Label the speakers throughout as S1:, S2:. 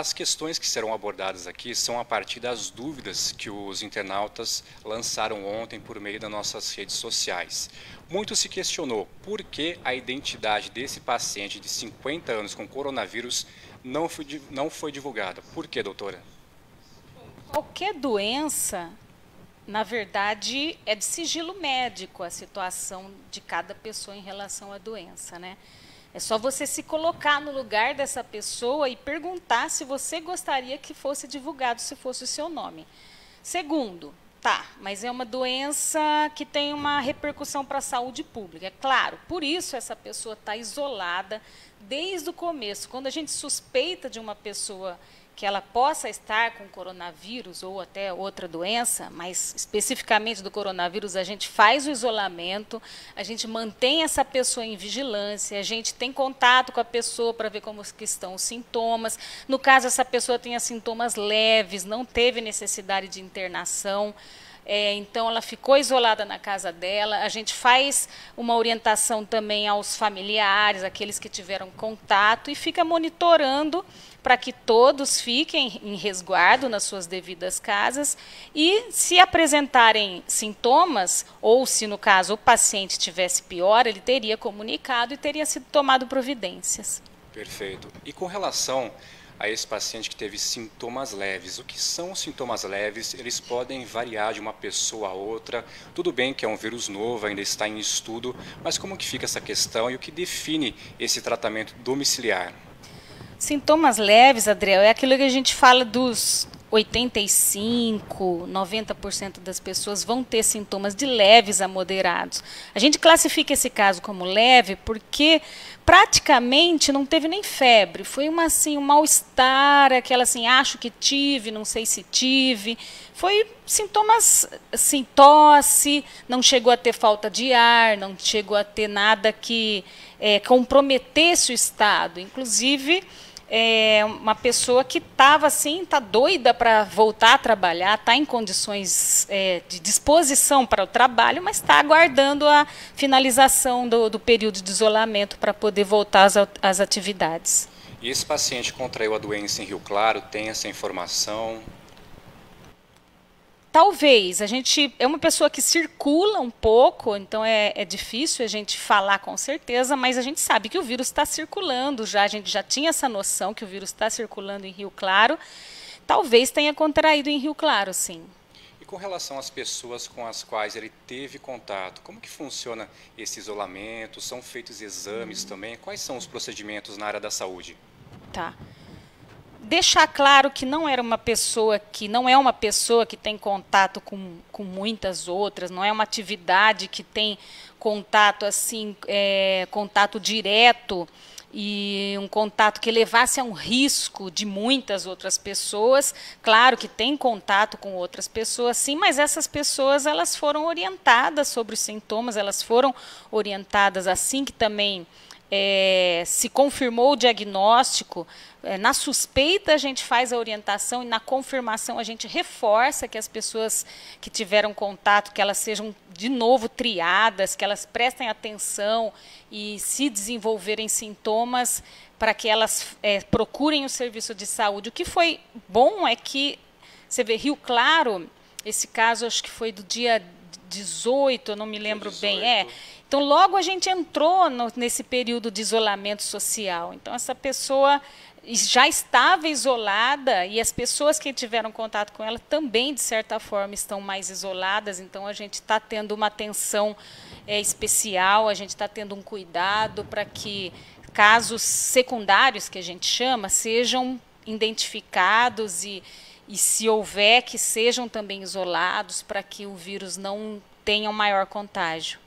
S1: As questões que serão abordadas aqui são a partir das dúvidas que os internautas lançaram ontem por meio das nossas redes sociais. Muito se questionou por que a identidade desse paciente de 50 anos com coronavírus não foi divulgada. Por quê, doutora?
S2: Qualquer doença, na verdade, é de sigilo médico a situação de cada pessoa em relação à doença, né? É só você se colocar no lugar dessa pessoa e perguntar se você gostaria que fosse divulgado, se fosse o seu nome. Segundo, tá, mas é uma doença que tem uma repercussão para a saúde pública. É claro, por isso essa pessoa está isolada desde o começo. Quando a gente suspeita de uma pessoa que ela possa estar com coronavírus ou até outra doença, mas especificamente do coronavírus, a gente faz o isolamento, a gente mantém essa pessoa em vigilância, a gente tem contato com a pessoa para ver como que estão os sintomas. No caso, essa pessoa tenha sintomas leves, não teve necessidade de internação, então ela ficou isolada na casa dela. A gente faz uma orientação também aos familiares, aqueles que tiveram contato, e fica monitorando para que todos fiquem em resguardo nas suas devidas casas, e se apresentarem sintomas, ou se no caso o paciente tivesse pior, ele teria comunicado e teria sido tomado providências.
S1: Perfeito. E com relação a esse paciente que teve sintomas leves, o que são sintomas leves? Eles podem variar de uma pessoa a outra. Tudo bem que é um vírus novo, ainda está em estudo, mas como que fica essa questão e o que define esse tratamento domiciliar?
S2: Sintomas leves, Adriel, é aquilo que a gente fala dos 85%, 90% das pessoas vão ter sintomas de leves a moderados. A gente classifica esse caso como leve porque praticamente não teve nem febre. Foi um mal-estar, aquela assim, acho que tive, não sei se tive. Foi sintomas, assim, tosse, não chegou a ter falta de ar, não chegou a ter nada que comprometesse o estado. Inclusive, uma pessoa que estava assim, está doida para voltar a trabalhar, está em condições de disposição para o trabalho, mas está aguardando a finalização do período de isolamento para poder voltar às atividades.
S1: E esse paciente contraiu a doença em Rio Claro, tem essa informação?
S2: Talvez, é uma pessoa que circula um pouco, então é difícil a gente falar com certeza, mas a gente sabe que o vírus está circulando já, a gente já tinha essa noção que o vírus está circulando em Rio Claro, talvez tenha contraído em Rio Claro, sim.
S1: E com relação às pessoas com as quais ele teve contato, como que funciona esse isolamento? São feitos exames também? Quais são os procedimentos na área da saúde?
S2: Tá. Deixar claro que não é uma pessoa que tem contato com muitas outras, não é uma atividade que tem contato assim, contato direto e um contato que levasse a um risco de muitas outras pessoas. Claro que tem contato com outras pessoas, sim, mas essas pessoas elas foram orientadas sobre os sintomas, elas foram orientadas assim que também se confirmou o diagnóstico. Na suspeita a gente faz a orientação e na confirmação a gente reforça que as pessoas que tiveram contato, que elas sejam de novo triadas, que elas prestem atenção e se desenvolverem sintomas para que elas procurem o serviço de saúde. O que foi bom é que, você vê, Rio Claro, esse caso acho que foi do dia 18, eu não me lembro bem. Então, logo a gente entrou nesse período de isolamento social. Então, essa pessoa já estava isolada e as pessoas que tiveram contato com ela também, de certa forma, estão mais isoladas. Então, a gente está tendo uma atenção especial, a gente está tendo um cuidado para que casos secundários, que a gente chama, sejam identificados e se houver, que sejam também isolados para que o vírus não tenha um maior contágio.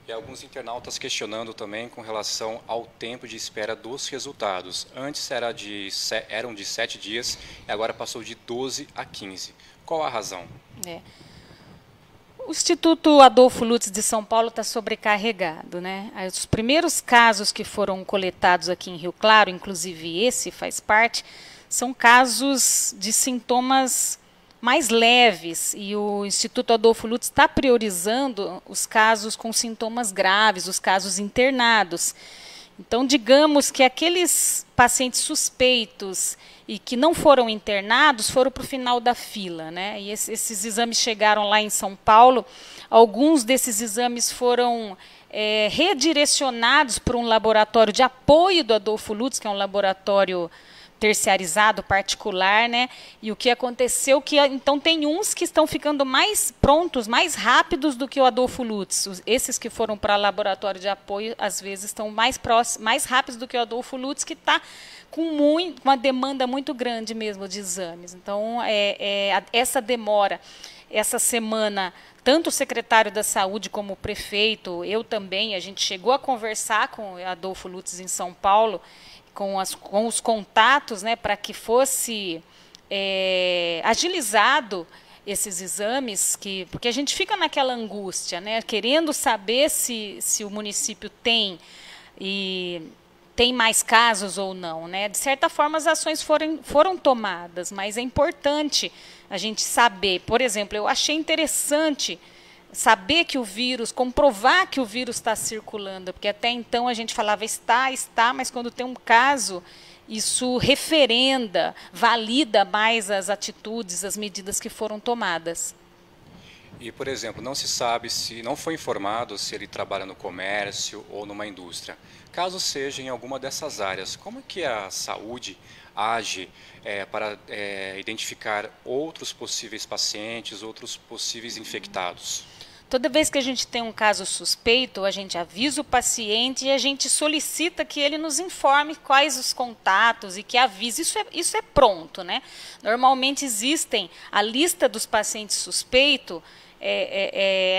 S1: E alguns internautas questionando também com relação ao tempo de espera dos resultados. Antes eram de 7 dias e agora passou de 12 a 15. Qual a razão?
S2: O Instituto Adolfo Lutz de São Paulo está sobrecarregado, né? Os primeiros casos que foram coletados aqui em Rio Claro, inclusive esse faz parte, são casos de sintomas mais leves, e o Instituto Adolfo Lutz está priorizando os casos com sintomas graves, os casos internados. Então, digamos que aqueles pacientes suspeitos e que não foram internados foram para o final da fila, né? E esses exames chegaram lá em São Paulo. Alguns desses exames foram redirecionados para um laboratório de apoio do Adolfo Lutz, que é um laboratório terciarizado, particular, né? E o que aconteceu que então tem uns que estão ficando mais prontos, mais rápidos do que o Adolfo Lutz. Esses que foram para laboratório de apoio, às vezes estão mais rápidos do que o Adolfo Lutz, que está com uma demanda muito grande mesmo de exames. Então, essa demora, essa semana, tanto o secretário da Saúde como o prefeito, eu também, a gente chegou a conversar com o Adolfo Lutz em São Paulo, com os contatos, né, para que fosse agilizado esses exames, porque a gente fica naquela angústia, né, querendo saber se o município tem mais casos ou não, né? De certa forma, as ações foram tomadas, mas é importante a gente saber. Por exemplo, eu achei interessante saber que o vírus, comprovar que o vírus está circulando, porque até então a gente falava está, mas quando tem um caso, isso referenda, valida mais as atitudes, as medidas que foram tomadas.
S1: E, por exemplo, não se sabe não foi informado se ele trabalha no comércio ou numa indústria. Caso seja em alguma dessas áreas, como é que a saúde age para identificar outros possíveis pacientes, outros possíveis infectados?
S2: Toda vez que a gente tem um caso suspeito, a gente avisa o paciente e a gente solicita que ele nos informe quais os contatos e que avise. Isso é pronto, né? Normalmente existem a lista dos pacientes suspeitos,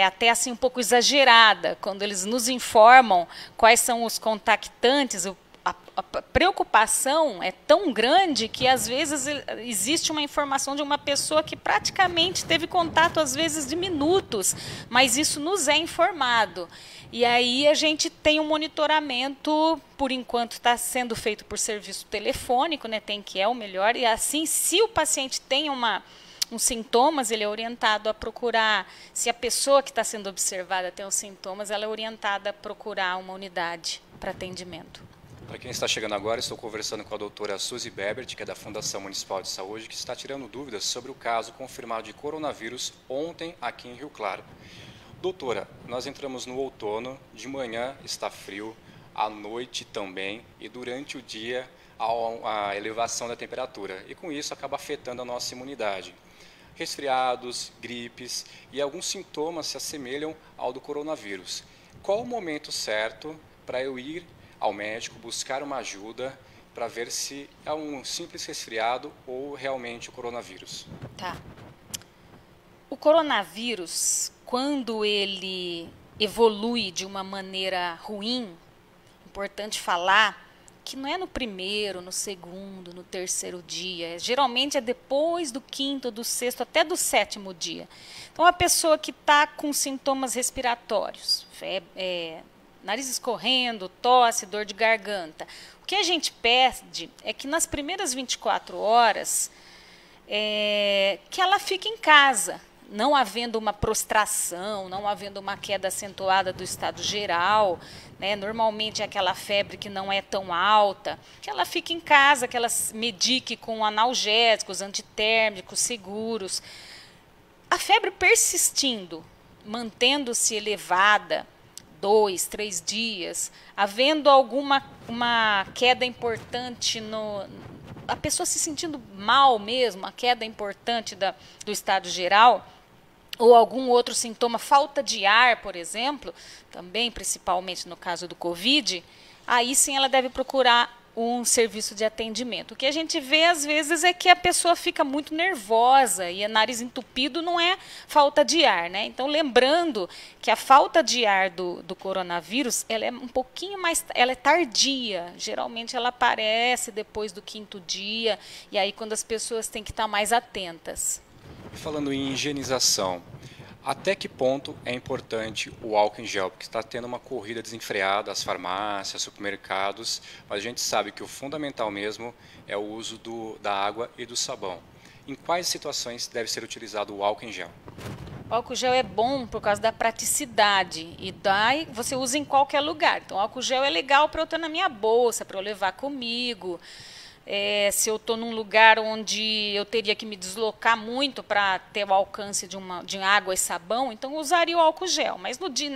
S2: até assim um pouco exagerada, quando eles nos informam quais são os contactantes. A preocupação é tão grande que, às vezes, existe uma informação de uma pessoa que praticamente teve contato, às vezes, de minutos, mas isso nos é informado. E aí a gente tem um monitoramento, por enquanto está sendo feito por serviço telefônico, né, que é o melhor, e assim, se o paciente tem uns sintomas, ele é orientado a procurar, se a pessoa que está sendo observada tem os sintomas, ela é orientada a procurar uma unidade para atendimento.
S1: Para quem está chegando agora, estou conversando com a doutora Suzy Bebert, que é da Fundação Municipal de Saúde, que está tirando dúvidas sobre o caso confirmado de coronavírus ontem aqui em Rio Claro. Doutora, nós entramos no outono, de manhã está frio, à noite também, e durante o dia há a elevação da temperatura, e com isso acaba afetando a nossa imunidade. Resfriados, gripes e alguns sintomas se assemelham ao do coronavírus. Qual o momento certo para eu ir ao médico, buscar uma ajuda para ver se é um simples resfriado ou realmente o coronavírus?
S2: Tá. O coronavírus, quando ele evolui de uma maneira ruim, importante falar que não é no primeiro, no segundo, no terceiro dia, geralmente é depois do quinto, do sexto, até do sétimo dia. Então, a pessoa que está com sintomas respiratórios, nariz escorrendo, tosse, dor de garganta. O que a gente pede é que nas primeiras 24 horas que ela fique em casa, não havendo uma prostração, não havendo uma queda acentuada do estado geral, né? Normalmente é aquela febre que não é tão alta, que ela fique em casa, que ela medique com analgésicos, antitérmicos, seguros. A febre persistindo, mantendo-se elevada, 2, 3 dias, havendo uma queda importante, a pessoa se sentindo mal mesmo, a queda importante do estado geral, ou algum outro sintoma, falta de ar, por exemplo, também principalmente no caso do Covid, aí sim ela deve procurar um serviço de atendimento. O que a gente vê, às vezes, é que a pessoa fica muito nervosa e o nariz entupido não é falta de ar, né? Então, lembrando que a falta de ar do coronavírus, ela é um pouquinho mais, ela é tardia. Geralmente, ela aparece depois do quinto dia, e aí quando as pessoas têm que estar mais atentas.
S1: Falando em higienização, até que ponto é importante o álcool em gel? Porque está tendo uma corrida desenfreada, as farmácias, supermercados, mas a gente sabe que o fundamental mesmo é o uso da água e do sabão. Em quais situações deve ser utilizado o álcool em gel?
S2: O álcool gel é bom por causa da praticidade e daí você usa em qualquer lugar. Então, o álcool gel é legal para eu ter na minha bolsa, para eu levar comigo. Se eu estou num lugar onde eu teria que me deslocar muito para ter o alcance de água e sabão, então eu usaria o álcool gel. Mas no dia,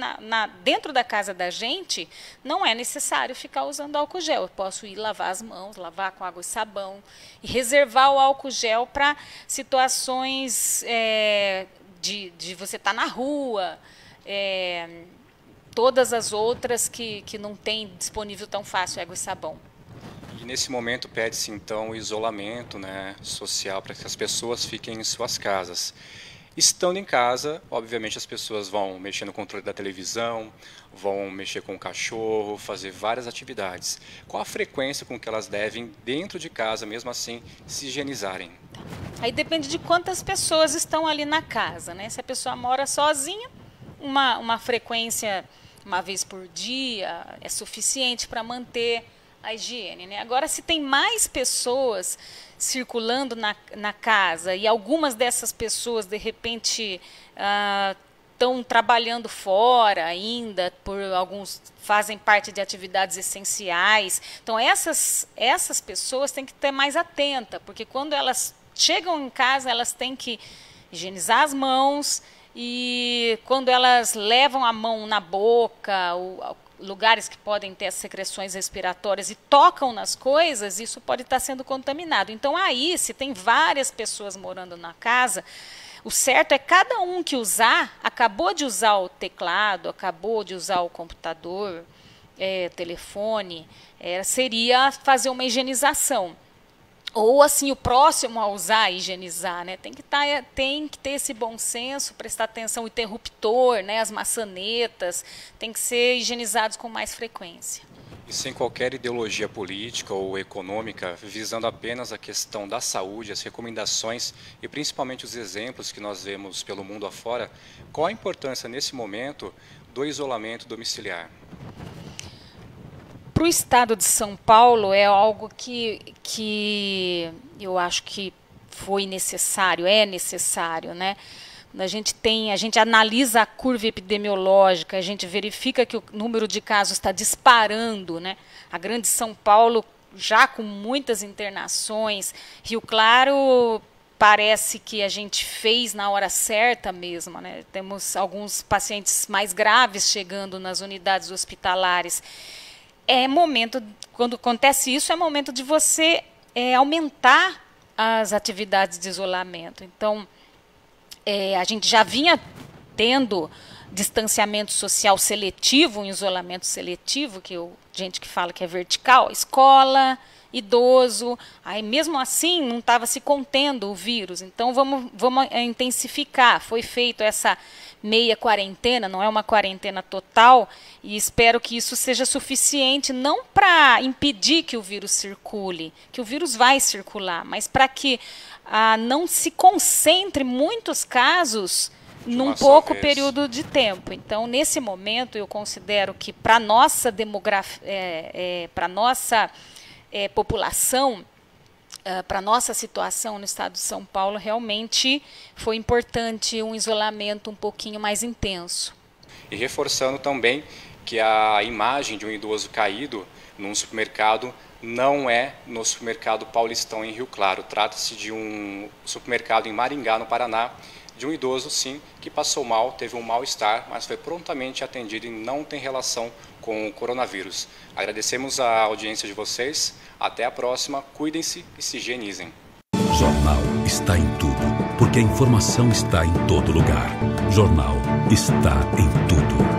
S2: dentro da casa da gente, não é necessário ficar usando álcool gel. Eu posso ir lavar as mãos, lavar com água e sabão e reservar o álcool gel para situações de você estar na rua, todas as outras que não tem disponível tão fácil água e sabão.
S1: E nesse momento pede-se então o isolamento, né, social para que as pessoas fiquem em suas casas. Estando em casa, obviamente as pessoas vão mexer no controle da televisão, vão mexer com o cachorro, fazer várias atividades. Qual a frequência com que elas devem, dentro de casa, mesmo assim, se higienizarem?
S2: Aí depende de quantas pessoas estão ali na casa, né? Se a pessoa mora sozinha, uma frequência uma vez por dia é suficiente para manter a higiene, né? Agora, se tem mais pessoas circulando na casa e algumas dessas pessoas, de repente, estão trabalhando fora ainda, alguns fazem parte de atividades essenciais. Então, essas pessoas têm que ter mais atenta, porque quando elas chegam em casa, elas têm que higienizar as mãos e quando elas levam a mão na boca, lugares que podem ter as secreções respiratórias e tocam nas coisas, isso pode estar sendo contaminado. Então, aí, se tem várias pessoas morando na casa, o certo é cada um que acabou de usar o teclado, acabou de usar o computador, telefone, seria fazer uma higienização. Ou assim, o próximo a usar, higienizar, né? Tem que ter esse bom senso, prestar atenção, o interruptor, né? As maçanetas, tem que ser higienizados com mais frequência.
S1: E sem qualquer ideologia política ou econômica, visando apenas a questão da saúde, as recomendações e principalmente os exemplos que nós vemos pelo mundo afora, qual a importância nesse momento do isolamento domiciliar?
S2: Para o estado de São Paulo é algo que eu acho que foi necessário, é necessário, né? A gente analisa a curva epidemiológica, a gente verifica que o número de casos está disparando, né? A Grande São Paulo já com muitas internações, Rio Claro parece que a gente fez na hora certa mesmo, né? Temos alguns pacientes mais graves chegando nas unidades hospitalares. Quando acontece isso, é momento de você aumentar as atividades de isolamento. Então, a gente já vinha tendo distanciamento social seletivo, um isolamento seletivo, gente que fala que é vertical, escola, idoso, aí mesmo assim não estava se contendo o vírus. Então, vamos intensificar. Foi feito essa meia quarentena, não é uma quarentena total, e espero que isso seja suficiente, não para impedir que o vírus circule, que o vírus vai circular, mas para que não se concentre muitos casos num pouco período de tempo. Então, nesse momento, eu considero que para a nossa população, para a nossa situação no estado de São Paulo, realmente foi importante um isolamento um pouquinho mais intenso.
S1: E reforçando também que a imagem de um idoso caído num supermercado não é no supermercado Paulistão em Rio Claro. Trata-se de um supermercado em Maringá, no Paraná, de um idoso, sim, que passou mal, teve um mal-estar, mas foi prontamente atendido e não tem relação com o coronavírus. Agradecemos a audiência de vocês. Até a próxima. Cuidem-se e se higienizem.
S3: Jornal está em tudo, porque a informação está em todo lugar. Jornal está em tudo.